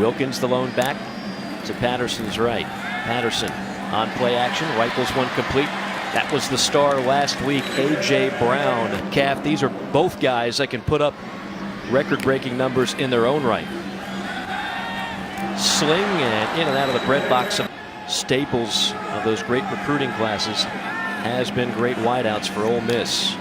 Wilkins, the lone back, to Patterson's right. Patterson on play action, rifles one complete. That was the star last week, A.J. Brown. Calf, these are both guys that can put up record-breaking numbers in their own right. Sling and in and out of the bread box. Of staples of those great recruiting classes has been great wideouts for Ole Miss.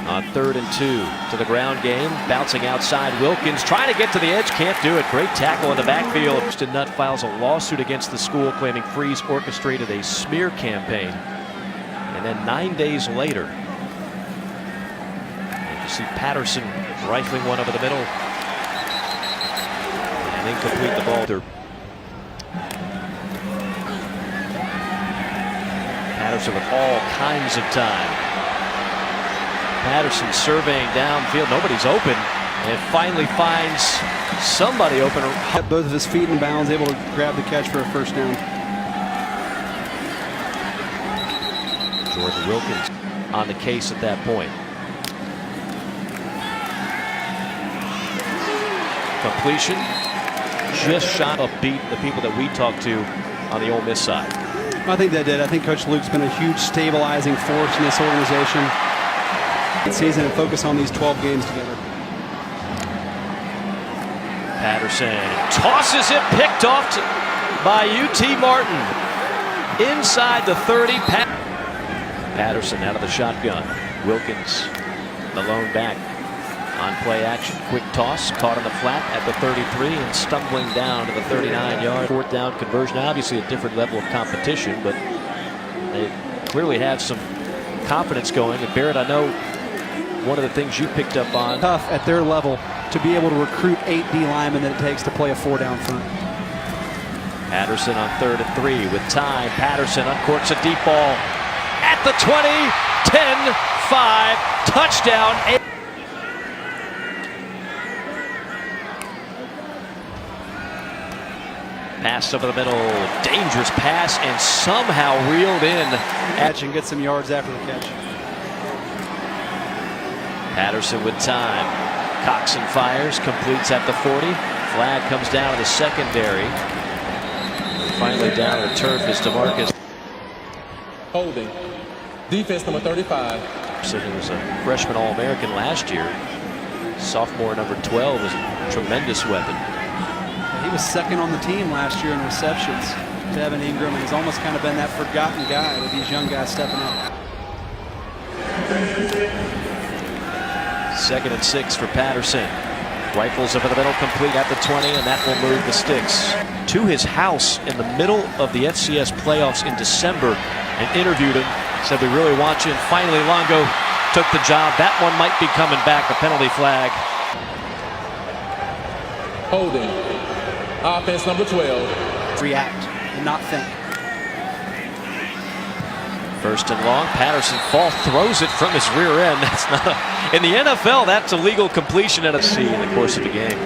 On 3rd and 2 to the ground game, bouncing outside. Wilkins trying to get to the edge, can't do it. Great tackle in the backfield. Houston Nutt files a lawsuit against the school claiming Freeze orchestrated a smear campaign. And then 9 days later, you see Patterson rifling one over the middle. And incomplete the ball. Patterson with all kinds of time. Patterson surveying downfield. Nobody's open. And finally finds somebody open. Kept both of his feet in bounds, able to grab the catch for a first down. Jordan Wilkins on the case at that point. Completion. Just shot up beat the people that we talked to on the Ole Miss side. I think that did. I think Coach Luke's been a huge stabilizing force in this organization. Season and focus on these 12 games together. Patterson tosses it, picked off by UT Martin. Inside the 30. Patterson out of the shotgun. Wilkins, the lone back. On play action, quick toss, caught on the flat at the 33 and stumbling down to the 39-yard. 4th down conversion, obviously a different level of competition, but they clearly have some confidence going. And Barrett, I know one of the things you picked up on. Tough at their level to be able to recruit 8 D linemen that it takes to play a 4-down front. Patterson on 3rd and 3 with time. Patterson uncorks a deep ball at the 20, 10, 5, touchdown. Pass over the middle, dangerous pass, and somehow reeled in. Catch and get some yards after the catch. Patterson with time. Coxon fires, completes at the 40. Flag comes down to the secondary. And finally down to the turf is DeMarcus. Holding. Defense number 35. So he was a freshman All-American last year. Sophomore number 12 is a tremendous weapon. He was 2nd on the team last year in receptions to Evan Ingram, and he's almost kind of been that forgotten guy with these young guys stepping up. 2nd and 6 for Patterson. Rifles over the middle, complete at the 20, and that will move the sticks. To his house in the middle of the FCS playoffs in December and interviewed him. Said, we really want you. And finally, Longo took the job. That one might be coming back, a penalty flag. Holding. Offense number 12. React and not think. 1st and long. Patterson throws it from his rear end. That's not in the NFL. That's a legal completion at a C in the course of the game.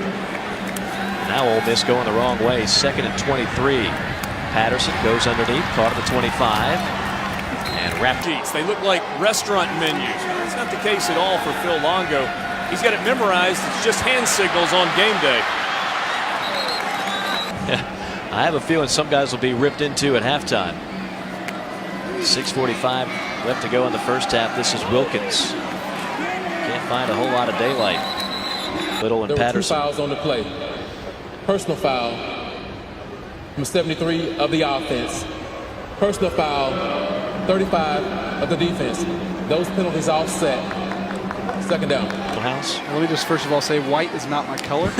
Now Ole Miss going the wrong way. 2nd and 23. Patterson goes underneath, caught at the 25, and wrapped. They look like restaurant menus. It's not the case at all for Phil Longo. He's got it memorized. It's just hand signals on game day. I have a feeling some guys will be ripped into at halftime. 6:45 left to go in the first half. This is Wilkins. Can't find a whole lot of daylight. Little and There were 2 Patterson. fouls on the play. Personal foul from 73 of the offense. Personal foul 35 of the defense. Those penalties offset. 2nd down. House. Let me just first of all say white is not my color.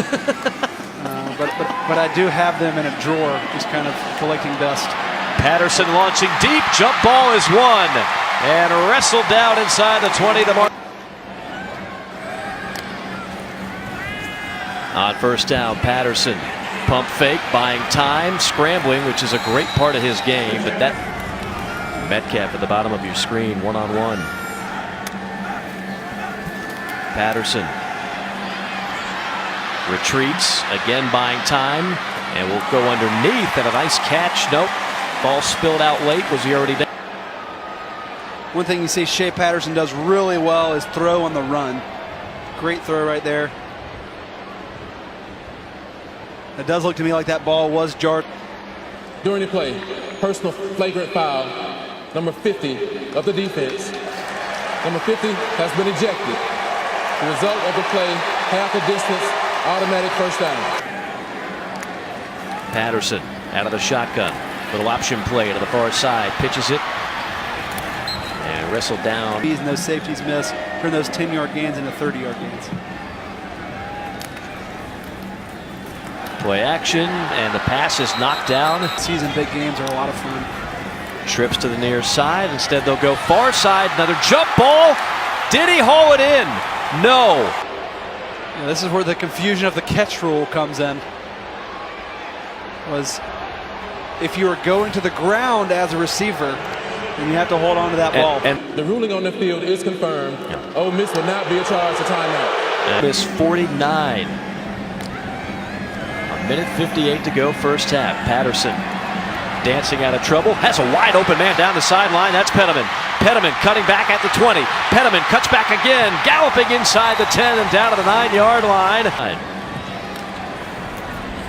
But I do have them in a drawer, just kind of collecting dust. Patterson launching deep. Jump ball is won. And wrestled down inside the 20. On 1st down, Patterson. Pump fake, buying time, scrambling, which is a great part of his game. But that Metcalf at the bottom of your screen, one-on-one. Patterson retreats, again buying time, and will go underneath, and a nice catch. Nope, ball spilled out late. Was he already down? One thing you see Shea Patterson does really well is throw on the run. Great throw right there. It does look to me like that ball was jarred. During the play, personal flagrant foul, number 50 of the defense. Number 50 has been ejected. The result of the play, half the distance, automatic first down. Patterson out of the shotgun. Little option play to the far side. Pitches it. And wrestled down. And those safeties miss. Turn those 10-yard gains into 30-yard gains. Play action, and the pass is knocked down. Season big games are a lot of fun. Trips to the near side. Instead, they'll go far side. Another jump ball. Did he haul it in? No. Yeah, this is where the confusion of the catch rule comes in. Was if you were going to the ground as a receiver, then you have to hold on to that ball. And The ruling on the field is confirmed. Ole Miss will not be charged a timeout. Miss 49. A minute 58 to go first half. Patterson dancing out of trouble. Has a wide open man down the sideline. That's Pettman. Pettman cutting back at the 20. Pettman cuts back again. Galloping inside the 10 and down to the 9-yard line.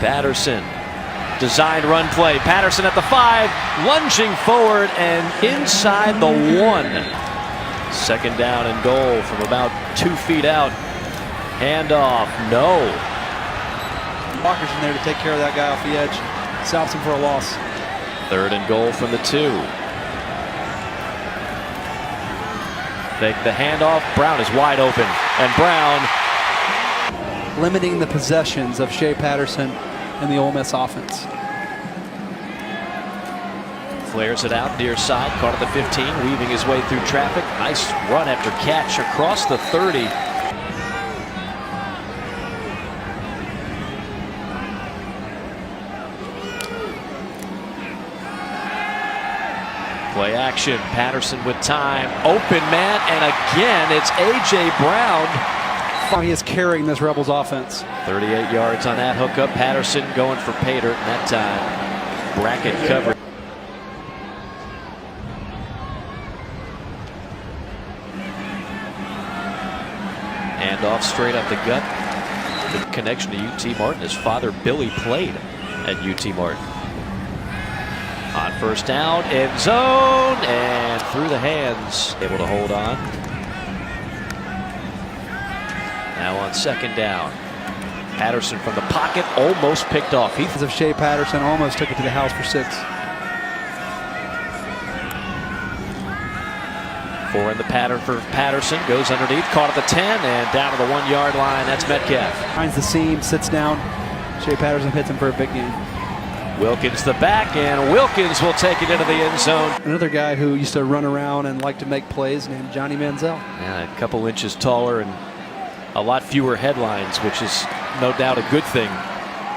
Patterson. Designed run play. Patterson at the 5. Lunging forward and inside the 1. Second down and goal from about 2 feet out. Handoff. No. Walker's in there to take care of that guy off the edge. Stops him for a loss. Third and goal from the 2. Take the handoff. Brown is wide open. And Brown Limiting the possessions of Shea Patterson and the Ole Miss offense. flares it out near side. Caught at the 15. Weaving his way through traffic. Nice run after catch across the 30. Play action. Patterson with time. Open man. And again, it's A.J. Brown. He is carrying this Rebels offense. 38 yards on that hookup. Patterson going for Pater. And that time, bracket cover. Hand off straight up the gut. The connection to UT Martin. His father, Billy, played at UT Martin. On first down, end zone, and through the hands, able to hold on. Now on second down, Patterson from the pocket, almost picked off. As of Shea Patterson almost took it to the house for 6. 4 in the pattern for Patterson, goes underneath, caught at the 10, and down to the 1 yard line. That's Metcalf. Finds the seam, sits down. Shea Patterson hits him for a big gain. Wilkins the back, and Wilkins will take it into the end zone. Another guy who used to run around and like to make plays named Johnny Manziel. Yeah, a couple inches taller and a lot fewer headlines, which is no doubt a good thing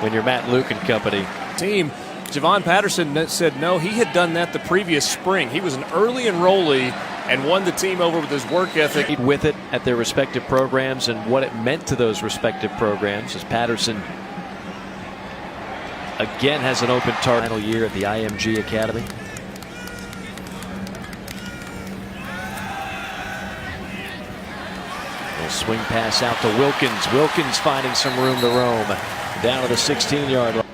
when you're Matt Luke and company. Team, Javon Patterson said no, he had done that the previous spring. He was an early enrollee and won the team over with his work ethic. With it at their respective programs and what it meant to those respective programs as Patterson again has an open target. Final year at the IMG Academy. Little swing pass out to Wilkins. Wilkins finding some room to roam. Down to the 16-yard line.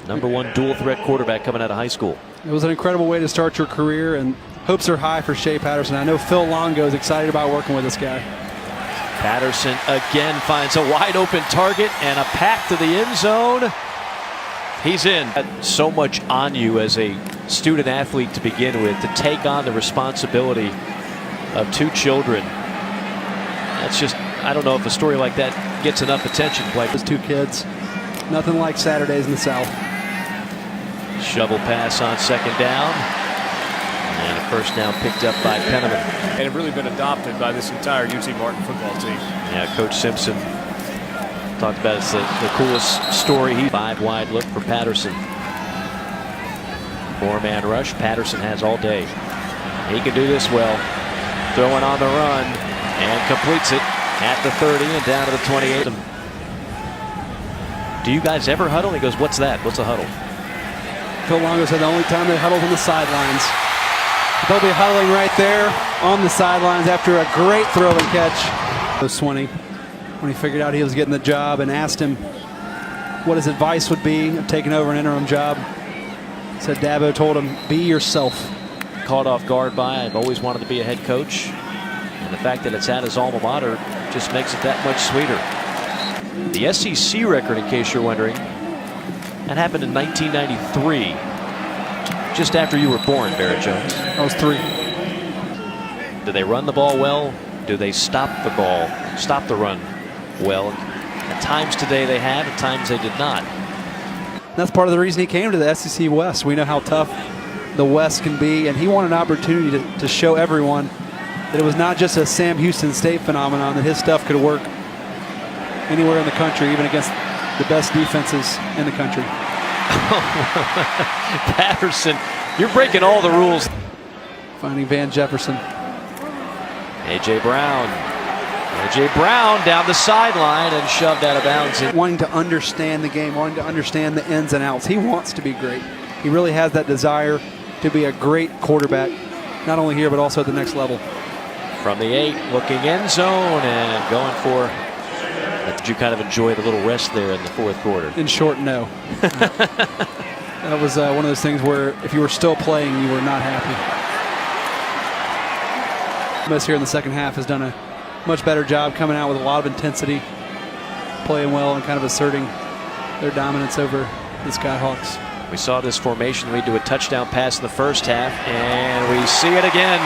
Number 1 dual threat quarterback coming out of high school. It was an incredible way to start your career, and hopes are high for Shea Patterson. I know Phil Longo is excited about working with this guy. Patterson again finds a wide open target and a path to the end zone. He's in. So much on you as a student athlete to begin with, to take on the responsibility of 2 children. That's just, I don't know if a story like that gets enough attention. Those 2 kids, nothing like Saturdays in the South. Shovel pass on second down. And a first down picked up by Penniman. And have really been adopted by this entire UT Martin football team. Yeah, Coach Simpson talked about it's the coolest story. 5 wide look for Patterson. 4-man rush. Patterson has all day. He can do this well. Throwing on the run and completes it at the 30 and down to the 28. Do you guys ever huddle? He goes, what's that? What's a huddle? Phil Longo said the only time they huddled on the sidelines. They'll be huddling right there on the sidelines after a great throw and catch. It was 20 when he figured out he was getting the job and asked him what his advice would be of taking over an interim job. Said Dabo told him, be yourself. Caught off guard by, I've always wanted to be a head coach. And the fact that it's at his alma mater just makes it that much sweeter. The SEC record, in case you're wondering, that happened in 1993. Just after you were born, Barrett Jones. I was 3. Do they run the ball well? Do they stop the run well? At times today they have, at times they did not. That's part of the reason he came to the SEC West. We know how tough the West can be, and he wanted an opportunity to show everyone that it was not just a Sam Houston State phenomenon, that his stuff could work anywhere in the country, even against the best defenses in the country. Patterson, you're breaking all the rules. Finding Van Jefferson. A.J. Brown. A.J. Brown down the sideline and shoved out of bounds. Wanting to understand the game, wanting to understand the ins and outs. He wants to be great. He really has that desire to be a great quarterback, not only here but also at the next level. From the 8, looking end zone and going for. Did you kind of enjoy the little rest there in the 4th quarter? In short, no. That was one of those things where if you were still playing, you were not happy. Miss here in the second half has done a much better job coming out with a lot of intensity, playing well and kind of asserting their dominance over the Skyhawks. We saw this formation lead to a touchdown pass in the first half, and we see it again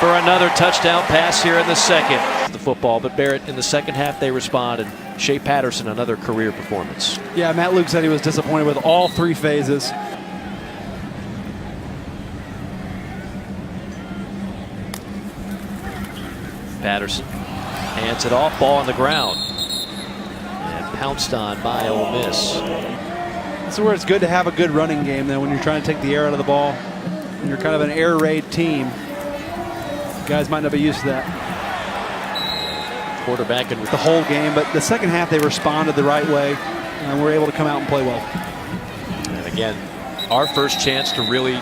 for another touchdown pass here in the second. The football, but Barrett, in the second half they respond, and Shea Patterson, another career performance. Yeah, Matt Luke said he was disappointed with all 3 phases. Patterson hands it off, ball on the ground, and pounced on by Ole Miss. This is where it's good to have a good running game, though, when you're trying to take the air out of the ball. When you're kind of an air raid team, guys might not be used to that. Quarterback and the whole game, but the second half they responded the right way and were able to come out and play well. And again, our first chance to really